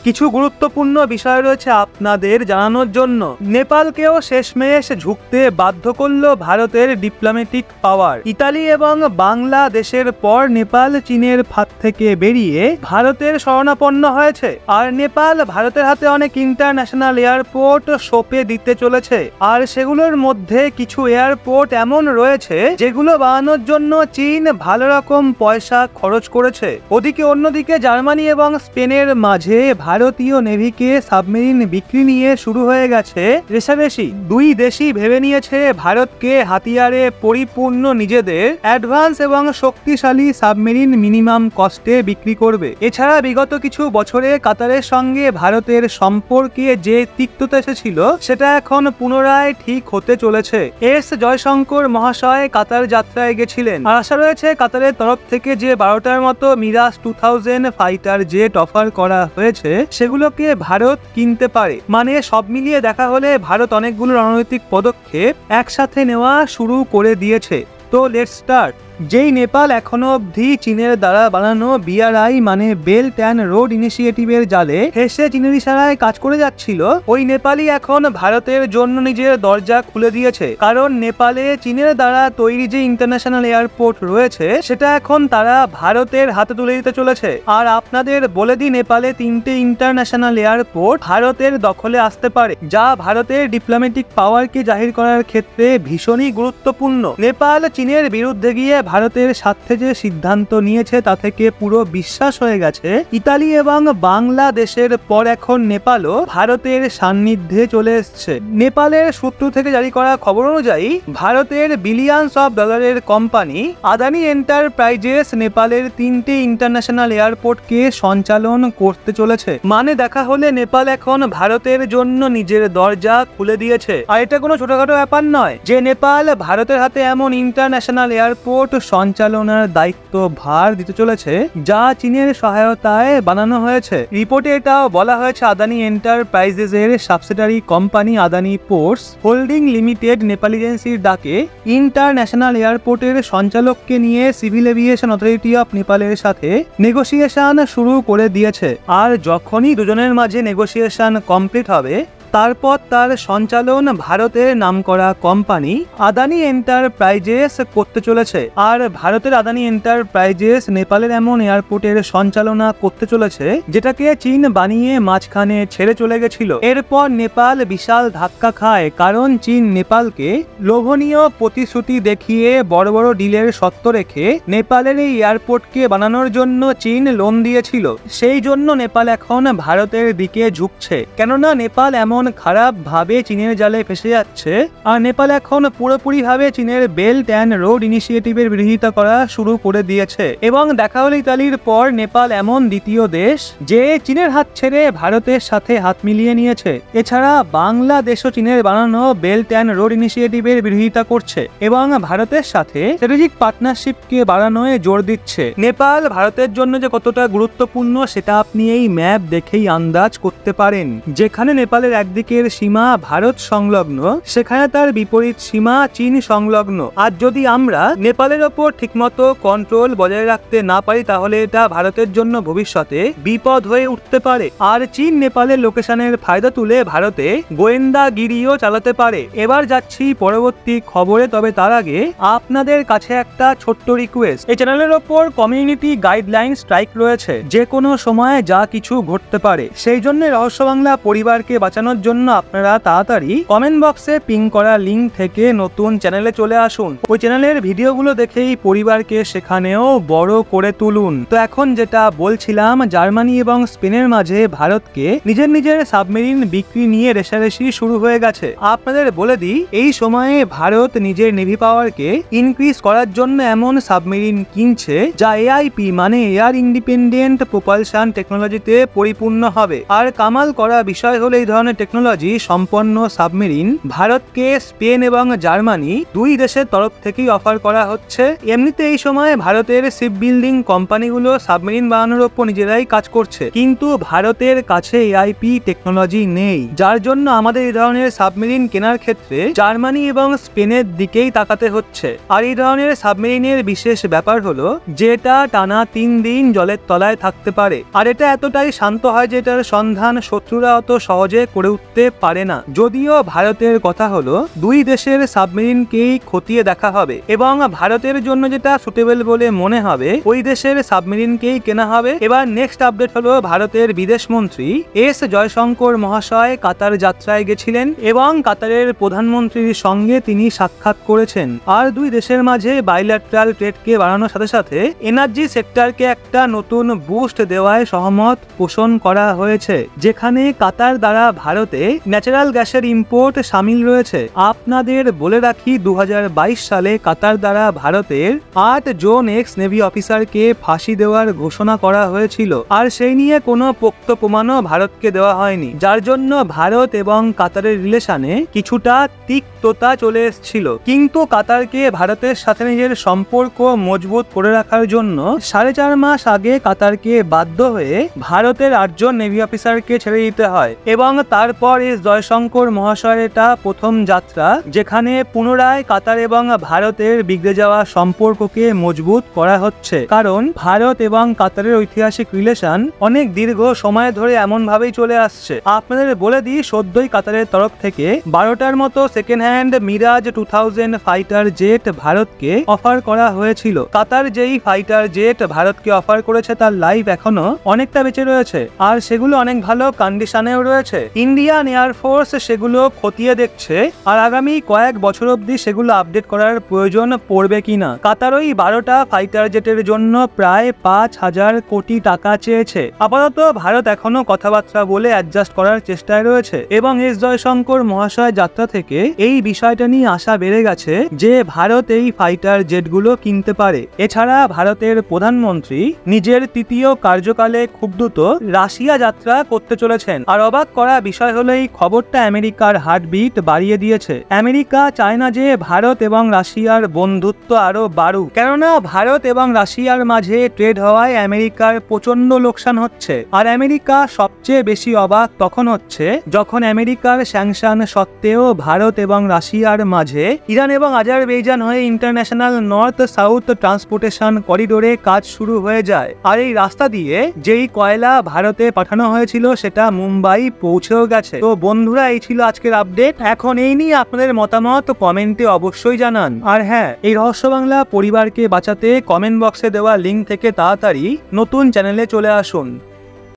কিছু গুরুত্বপূর্ণ বিষয় রয়েছে আপনাদের জানানোর জন্য। নেপালকেও শেষমেশ ঝুঁকতে বাধ্য করল ভারতের ডিপ্লোম্যাটিক পাওয়ার। ইতালি এবং বাংলাদেশের পর নেপাল চীনের ফাঁদ থেকে বেরিয়ে ভারতের শরণাপন্ন হয়েছে। আর নেপাল ভারতের হাতে অনেক ইন্টারন্যাশনাল এয়ারপোর্ট সঁপে দিতে চলেছে। আর সেগুলোর মধ্যে কিছু এয়ারপোর্ট এমন রয়েছে যেগুলো বানানোর জন্য চীন ভালো রকম পয়সা খরচ করেছে। ওদিকে অন্যদিকে জার্মানি এবং স্পেনের মাঝে ভারতীয় নেভিকে সাবমেরিন বিক্রি নিয়ে শুরু হয়ে গেছে রেষারেষি। দুই দেশই ভেবে নিয়েছে ভারতকে হাতিয়ারে পরিপূর্ণ নিজেদের অ্যাডভান্স এবং শক্তিশালী সাবমেরিন মিনিমাম কস্টে বিক্রি করবে। এছাড়া বিগত কিছু বছরে কাতারের সঙ্গে ভারতের সম্পর্কে যে তিক্ততা এসেছিল সেটা এখন পুনরায় ঠিক হতে চলেছে। এস জয়শঙ্কর মহাশয় কাতার যাত্রায় গেছিলেন। আর আশা রয়েছে কাতারের তরফ থেকে যে 12টার মতো মিরাজ 2000 ফাইটার জেট অফার করা হয়েছে সেগুলোকে ভারত কিনতে পারে। মানে সব মিলিয়ে দেখা হলে ভারত অনেকগুলো রণনৈতিক পদক্ষেপ একসাথে নেওয়া শুরু করে দিয়েছে। তো লেটস স্টার্ট। যেই নেপাল এখনো অবধি চীনের দ্বারা বানানো বিআরআই মানে বেল্ট অ্যান্ড রোড ইনিশিয়েটিভের জালে হেসে চীনের ইশারায় কাজ করে যাচ্ছিল, ওই নেপালই এখন ভারতের জন্য নিজের দরজা খুলে দিয়েছে। কারণ নেপালে চীনের দ্বারা তৈরি যে ইন্টারন্যাশনাল এয়ারপোর্ট রয়েছে সেটা এখন তারা ভারতের হাতে তুলে দিতে চলেছে। আর আপনাদের বলে দিই, নেপালে 3টে ইন্টারন্যাশনাল এয়ারপোর্ট ভারতের দখলে আসতে পারে, যা ভারতের ডিপ্লোম্যাটিক পাওয়ারকে জাহির করার ক্ষেত্রে ভীষণই গুরুত্বপূর্ণ। নেপাল চীনের বিরুদ্ধে গিয়ে ভারতের স্বার্থে যে সিদ্ধান্ত নিয়েছে তা থেকে পুরো বিশ্বাস হয়ে গেছে। ইতালি এবং বাংলাদেশের পর এখন নেপালও ভারতের সান্নিধ্যে চলে এসছে। নেপালের সূত্র থেকে জারি করা খবর অনুযায়ী ভারতের বিলিয়নস অফ ডলারের কোম্পানি আদানি এন্টারপ্রাইজেস নেপালের 3টে ইন্টারন্যাশনাল এয়ারপোর্টকে সঞ্চালন করতে চলেছে। মানে দেখা হলে নেপাল এখন ভারতের জন্য নিজের দরজা খুলে দিয়েছে। আর এটা কোনো ছোটখাটো ব্যাপার নয় যে নেপাল ভারতের হাতে এমন ইন্টারন্যাশনাল এয়ারপোর্ট সঞ্চালনার দায়িত্ব ভার দিতে চলেছে যা চীনের সহায়তায় বানানো হয়েছে। রিপোর্টে এটাও বলা হয়েছে আদানি এন্টারপ্রাইজেস এর subsidiary company Adani ports holding limited Nepal এজেন্সির ডাকে ইন্টারন্যাশনাল এয়ারপোর্টের সঞ্চালককে নিয়ে সিভিল এভিয়েশন অথরিটি অফ নেপালের সাথে নেগোসিয়েশন শুরু করে দিয়েছে। আর যখনই দুজনের মাঝে নেগোসিয়েশন কমপ্লিট হবে তারপর তার সঞ্চালন ভারতের নামকরা কোম্পানি আদানি এন্টারপ্রাইজেস করতে চলেছে। আর ভারতের আদানি এন্টারপ্রাইজেস নেপালের এমন এয়ারপোর্টের সঞ্চালনা করতে চলেছে যেটাকে চীন বানিয়ে মাঝখানে ছেড়ে চলে গেছিল। এরপর নেপাল বিশাল ধাক্কা খায়, কারণ চীন নেপালকে লোভনীয় প্রতিশ্রুতি দেখিয়ে বড় বড় ডিলের শর্ত রেখে নেপালের এই এয়ারপোর্টকে বানানোর জন্য চীন লোন দিয়েছিল। সেই জন্য নেপাল এখন ভারতের দিকে ঝুঁকছে, কেননা নেপাল এমন খারাপ ভাবে চীনের জালে ফেসে যাচ্ছে। আর নেপাল এখন পুরোপুরি ভাবে চীনের বেল্ট অ্যান্ড রোড ইনিশিয়েটিভের বিরোধিতা করা শুরু করে দিয়েছে। এবং দেখা হলো ইতালির পর নেপাল এমন দ্বিতীয় দেশ যে চীনের হাত ছেড়ে ভারতের সাথে হাত মিলিয়ে নিয়েছে। এছাড়া বাংলাদেশও চীনের বানানো বেল্ট অ্যান্ড রোড ইনিশিয়েটিভের বিরোধিতা করছে এবং ভারতের সাথে স্ট্র্যাটেজিক পার্টনারশিপকে বাড়ানোয় জোর দিচ্ছে। নেপাল ভারতের জন্য যে কতটা গুরুত্বপূর্ণ সেটা আপনি এই ম্যাপ দেখেই আন্দাজ করতে পারেন। যেখানে নেপালের একদিকের সীমা ভারত সংলগ্ন, সেখানে তার বিপরীত সীমা চীন সংলগ্ন। আর যদি আমরা নেপালের ওপর ঠিকমতো কন্ট্রোল বজায় রাখতে না পারি তাহলে এটা ভারতের জন্য ভবিষ্যতে বিপদ হয়ে উঠতে পারে। আর চীন নেপালের লোকেশনের ফায়দা তুলে ভারতে গোয়েন্দাগিরিও চালাতে পারে। এবার যাচ্ছি পরবর্তী খবরে, তবে তার আগে আপনাদের কাছে একটা ছোট্ট রিকোয়েস্ট। এই চ্যানেলের ওপর কমিউনিটি গাইডলাইন স্ট্রাইক রয়েছে, যে কোনো সময় যা কিছু ঘটতে পারে। সেই জন্য রহস্য বাংলা পরিবারকে বাঁচানোর জন্য আপনারা তাড়াতাড়ি কমেন্ট বক্সে পিং করা লিঙ্ক থেকে নতুন চ্যানেলে চলে আসুন। ওই চ্যানেলের ভিডিওগুলো দেখেই পরিবারকে সেখানেও বড় করে তুলুন। তো এখন যেটা বলছিলাম, জার্মানি এবং স্পেনের মাঝে ভারতকে নিজের সাবমেরিন বিক্রি নিয়ে রেষারেষি শুরু হয়ে গেছে। আপনাদের বলে দিই, এই সময়ে ভারত নিজের নেভি পাওয়ারকে ইনক্রিজ করার জন্য এমন সাবমেরিন কিনছে যা এআইপি মানে এয়ার ইন্ডিপেন্ডেন্ট প্রোপালশন টেকনোলজিতে পরিপূর্ণ হবে। আর কামাল করা বিষয় হলো এই ধরনের টেকনোলজি সম্পন্ন সাবমেরিন ভারতকে স্পেন এবং জার্মানি দুই দেশের তরফ থেকেই অফার করা হচ্ছে। এমনিতে এই সময় ভারতের শিপ বিল্ডিং কোম্পানিগুলো সাবমেরিন বানানোর উপর নিজেরাই কাজ করছে, কিন্তু ভারতের কাছে এআইপি টেকনোলজি নেই, যার জন্য আমাদের এই ধরনের সাবমেরিন কেনার ক্ষেত্রে জার্মানি এবং স্পেনের দিকেই তাকাতে হচ্ছে। আর এই ধরনের সাবমেরিনের বিশেষ ব্যাপার হলো যে এটা টানা 3 দিন জলের তলায় থাকতে পারে, আর এটা এতটাই শান্ত হয় যে এটার সন্ধান শত্রুরা অত সহজে করে উঠতে পারে না। যদিও ভারতের কথা হলো দুই দেশের সাবমেরিনকেই খতিয়ে দেখা হবে এবং ভারতের জন্য যেটা সুটেবল বলে মনে হবে ওই দেশের সাবমেরিনকেই কেনা হবে। এবার নেক্সট আপডেট হলো ভারতের বিদেশ মন্ত্রী এস জয়শঙ্কর মহাশয় কাতার যাত্রায় গেছিলেন এবং কাতারের প্রধানমন্ত্রীর সঙ্গে তিনি সাক্ষাৎ করেছেন। আর দুই দেশের মাঝে বাইল্যাট্রাল ট্রেডকে বাড়ানোর সাথে সাথে এনার্জি সেক্টরকে একটা নতুন বুস্ট দেওয়ায় সহমত পোষণ করা হয়েছে, যেখানে কাতার দ্বারা ভারতে ন্যাচারাল গ্যাসের ইম্পোর্ট সামিল রয়েছে। আপনাদের বলে রাখি 2022 সালে কাতার দ্বারা ভারতের 8 জোন এক্স নেভি অফিসারকে ফাঁসি দেওয়ার ঘোষণা করা হয়েছিল, আর সেই নিয়ে কোনো পোক্ত প্রমাণও ভারতকে দেওয়া হয়নি, যার জন্য ভারত এবং কাতারের রিলেশনে কিছুটা তিক্ততা চলে এসেছিল। কিন্তু কাতারকে ভারতের সাথে নিজের সম্পর্ক মজবুত করে রাখার জন্য 4.5 মাস আগে কাতারকে বাধ্য হয়ে ভারতের 8 জন নেভি অফিসারকে ছেড়ে দিতে হয় এবং তারপর এস জয়শঙ্কর মহাশয়ের এটা প্রথম যাত্রা, যেখানে পুনরায় কাতার এবং ভারতের বিগড়ে যাওয়া সম্পর্ককে মজবুত করা হচ্ছে। কারণ ভারত এবং কাতারের ঐতিহাসিক রিলেশন অনেক দীর্ঘ সময় ধরে এমন ভাবেই চলে আসছে। আপনাদের বলে দিই, সদ্যই কাতারের তরফ থেকে 12টার মতো second hand Mirage 2000 fighter jet ভারতকে অফার করা হয়েছিল। কাতার যেই ফাইটার জেট ভারতকে অফার করেছে তার লাইফ এখনো অনেকটা বেঁচে রয়েছে, আর সেগুলো অনেক ভালো কন্ডিশনেও রয়েছে। ইন্ডিয়ান এয়ারফোর্স সেগুলো খতিয়ে দেখছে, আর আগামী কয়েক বছর অবধি সেগুলো আপডেট করার প্রয়োজন পড়বে কিনা। কাতার ওই 12টা ফাইটার জেটের জন্য প্রায় 5,000 কোটি টাকা চেয়েছে। আপাতত ভারত এখনো কথাবার্তা বলে অ্যাডজাস্ট করার চেষ্টায় রয়েছে এবং এস জয়শঙ্কর মহাশয় যাত্রা থেকে এই বিষয়টা নিয়ে আশা বেড়ে গেছে যে ভারত এই ফাইটার জেটগুলো কিনতে পারে। এছাড়া ভারতের প্রধানমন্ত্রী নিজের তৃতীয় কার্যকালে খুব দ্রুত রাশিয়া যাত্রা করতে চলেছেন। আর অবাক করা বিষয় হলো এই খবরটা আমেরিকার হার্টবিট বাড়িয়ে দিয়েছে। আমেরিকা চায় না যে ভারত এবং রাশিয়ার বন্ধুত্ব আরো বাড়ুক, কেননা ভারত এবং রাশিয়ার মাঝে ট্রেড হওয়ায় আমেরিকার প্রচন্ড লোকসান হচ্ছে। আর আমেরিকা সবচেয়ে বেশি অবাক তখন হচ্ছে যখন আমেরিকার স্যাংশন সত্ত্বেও ভারত এবং রাশিয়ার মাঝে ইরান এবং আজারবাইজান হয়ে ইন্টারন্যাশনাল নর্থ সাউথ ট্রান্সপোর্টেশন করিডোরে কাজ শুরু হয়ে যায়। আর এই রাস্তা দিয়ে যেই কয়লা ভারতে পাঠানো হয়েছিল সেটা মুম্বাই পৌঁছেও গেছে। তো বন্ধুরা, এই ছিল আজকের আপডেট। এখন এই নিয়ে আপনাদের মতামত কমেন্টে অবশ্যই জানান। আর হ্যাঁ, এই রহস্য বাংলা পরিবারকে বাঁচাতে কমেন্ট বক্সে দেওয়া লিঙ্ক থেকে তাড়াতাড়ি নতুন চ্যানেলে চলে আসুন।